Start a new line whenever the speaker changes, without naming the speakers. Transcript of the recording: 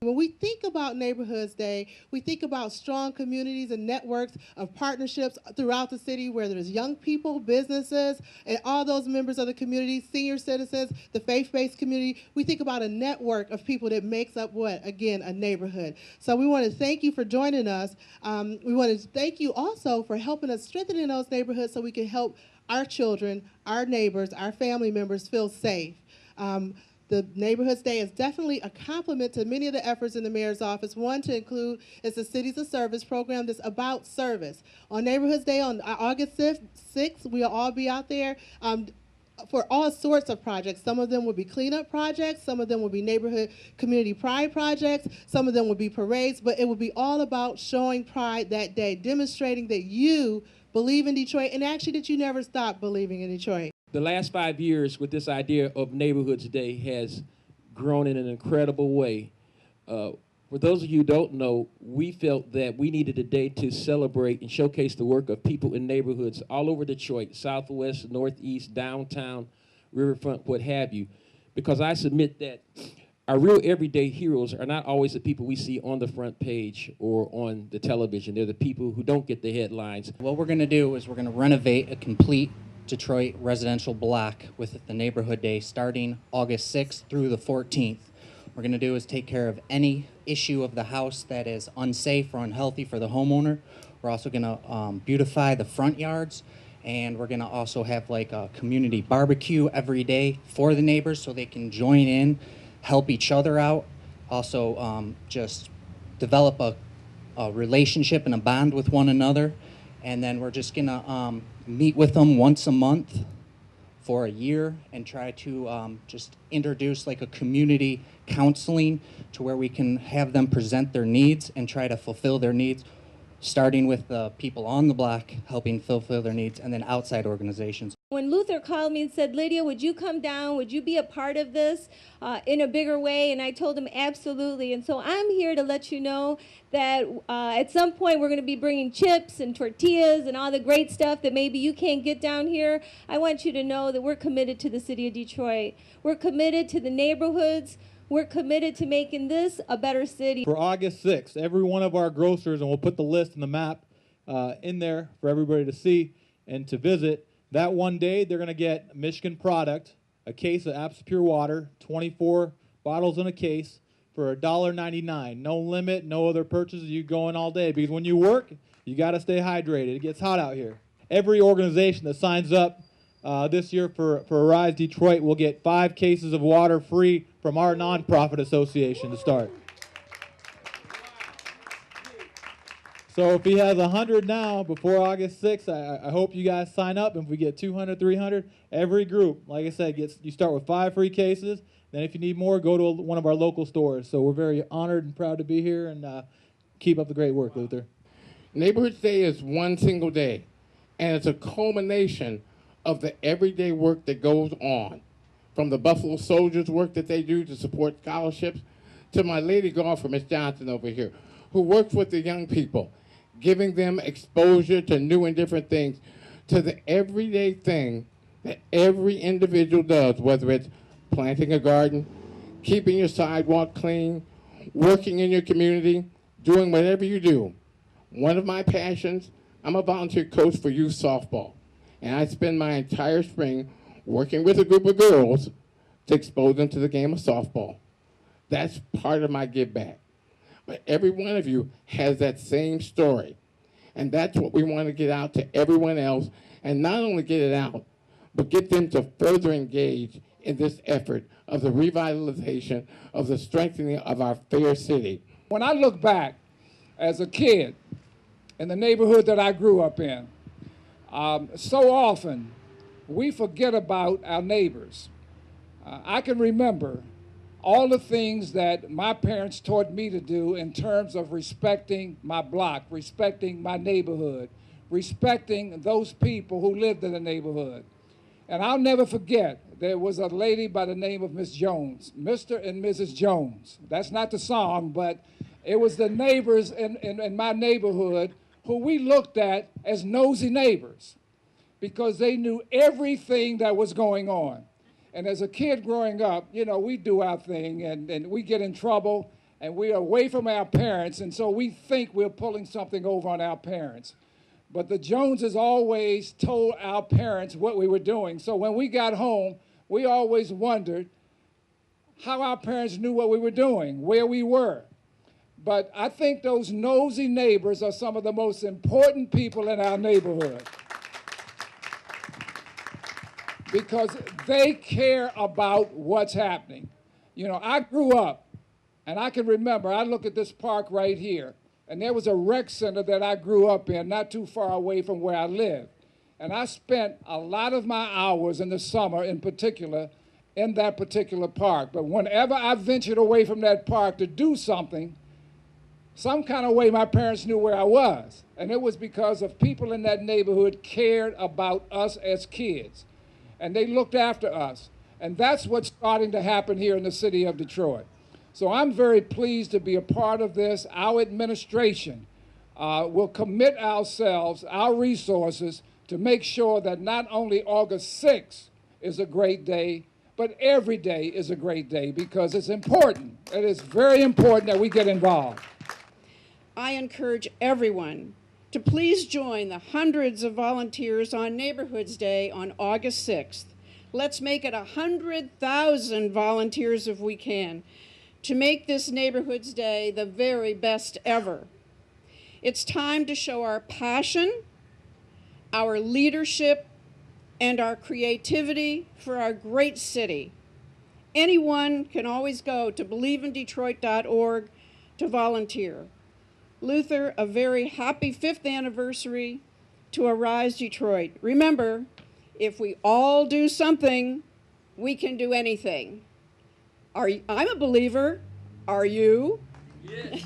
When we think about Neighborhoods Day, we think about strong communities and networks of partnerships throughout the city where there's young people, businesses, and all those members of the community, senior citizens, the faith-based community. We think about a network of people that makes up what? Again, a neighborhood. So we want to thank you for joining us. We want to thank you also for helping us strengthen those neighborhoods so we can help our children, our neighbors, our family members feel safe. The Neighborhoods Day is definitely a complement to many of the efforts in the mayor's office. One to include is the Cities of Service program that's about service. On Neighborhoods Day on August 6th, we'll all be out there for all sorts of projects. Some of them will be cleanup projects, some of them will be neighborhood community pride projects, some of them will be parades, but it will be all about showing pride that day, demonstrating that you believe in Detroit and actually that you never stop believing in Detroit.
The last 5 years with this idea of Neighborhoods Day has grown in an incredible way. For those of you who don't know, we felt that we needed a day to celebrate and showcase the work of people in neighborhoods all over Detroit, Southwest, Northeast, downtown, Riverfront, what have you. Because I submit that our real everyday heroes are not always the people we see on the front page or on the television. They're the people who don't get the headlines.
What we're going to do is we're going to renovate a complete Detroit residential block with the Neighborhood Day starting August 6th through the 14th. What we're going to do is take care of any issue of the house that is unsafe or unhealthy for the homeowner. We're also going to beautify the front yards, and we're going to also have like a community barbecue every day for the neighbors so they can join in, help each other out, also just develop a relationship and a bond with one another. And then we're just going to meet with them once a month for a year and try to just introduce like a community counseling to where we can have them present their needs and try to fulfill their needs, starting with the people on the block helping fulfill their needs, and then outside organizations.
When Luther called me and said, Lydia, would you come down? Would you be a part of this in a bigger way? And I told him absolutely. And so I'm here to let you know that at some point we're going to be bringing chips and tortillas and all the great stuff that maybe you can't get down here. I want you to know that we're committed to the city of Detroit. We're committed to the neighborhoods. We're committed to making this a better city.
For August 6th, every one of our grocers, and we'll put the list and the map in there for everybody to see and to visit. That one day, they're going to get Michigan product, a case of Apps Pure Water, 24 bottles in a case for $1.99. No limit, no other purchases. You go in all day because when you work, you got to stay hydrated. It gets hot out here. Every organization that signs up this year for Arise Detroit will get 5 cases of water free from our nonprofit association to start. So if he has 100 now before August 6th, I hope you guys sign up. And if we get 200, 300, every group, like I said, you start with 5 free cases. Then if you need more, go to one of our local stores. So we're very honored and proud to be here, and keep up the great work, Luther.
Neighborhoods Day is one single day, and it's a culmination of the everyday work that goes on, from the Buffalo Soldiers work that they do to support scholarships, to my lady golfer, Miss Johnson over here, who works with the young people, giving them exposure to new and different things, to the everyday thing that every individual does, whether it's planting a garden, keeping your sidewalk clean, working in your community, doing whatever you do. One of my passions, I'm a volunteer coach for youth softball, and I spend my entire spring working with a group of girls to expose them to the game of softball. That's part of my give back. But every one of you has that same story. And that's what we want to get out to everyone else, and not only get it out, but get them to further engage in this effort of the revitalization, of the strengthening of our fair city.
When I look back as a kid in the neighborhood that I grew up in, so often we forget about our neighbors. I can remember all the things that my parents taught me to do in terms of respecting my block, respecting my neighborhood, respecting those people who lived in the neighborhood. And I'll never forget, there was a lady by the name of Miss Jones, Mr. and Mrs. Jones. That's not the song, but it was the neighbors in my neighborhood who we looked at as nosy neighbors because they knew everything that was going on. And as a kid growing up, you know, we do our thing and we get in trouble. and we are away from our parents, and so we think we're pulling something over on our parents. But the Joneses always told our parents what we were doing. So when we got home, we always wondered how our parents knew what we were doing, where we were. But I think those nosy neighbors are some of the most important people in our neighborhood, because they care about what's happening. You know, I grew up, and I can remember, I look at this park right here, and there was a rec center that I grew up in, not too far away from where I lived. And I spent a lot of my hours in the summer, in particular, in that particular park. But whenever I ventured away from that park to do something, some kind of way my parents knew where I was. And it was because of people in that neighborhood cared about us as kids. And they looked after us. And that's what's starting to happen here in the city of Detroit. So I'm very pleased to be a part of this. Our administration will commit ourselves, our resources, to make sure that not only August 6th is a great day, but every day is a great day, because it's important. It is very important that we get involved.
I encourage everyone to please join the hundreds of volunteers on Neighborhoods Day on August 6th. Let's make it 100,000 volunteers if we can, to make this Neighborhoods Day the very best ever. It's time to show our passion, our leadership, and our creativity for our great city. Anyone can always go to believindetroit.org to volunteer. Luther, a very happy 5th anniversary to Arise Detroit. Remember, if we all do something, we can do anything. I'm a believer. Are you? Yes.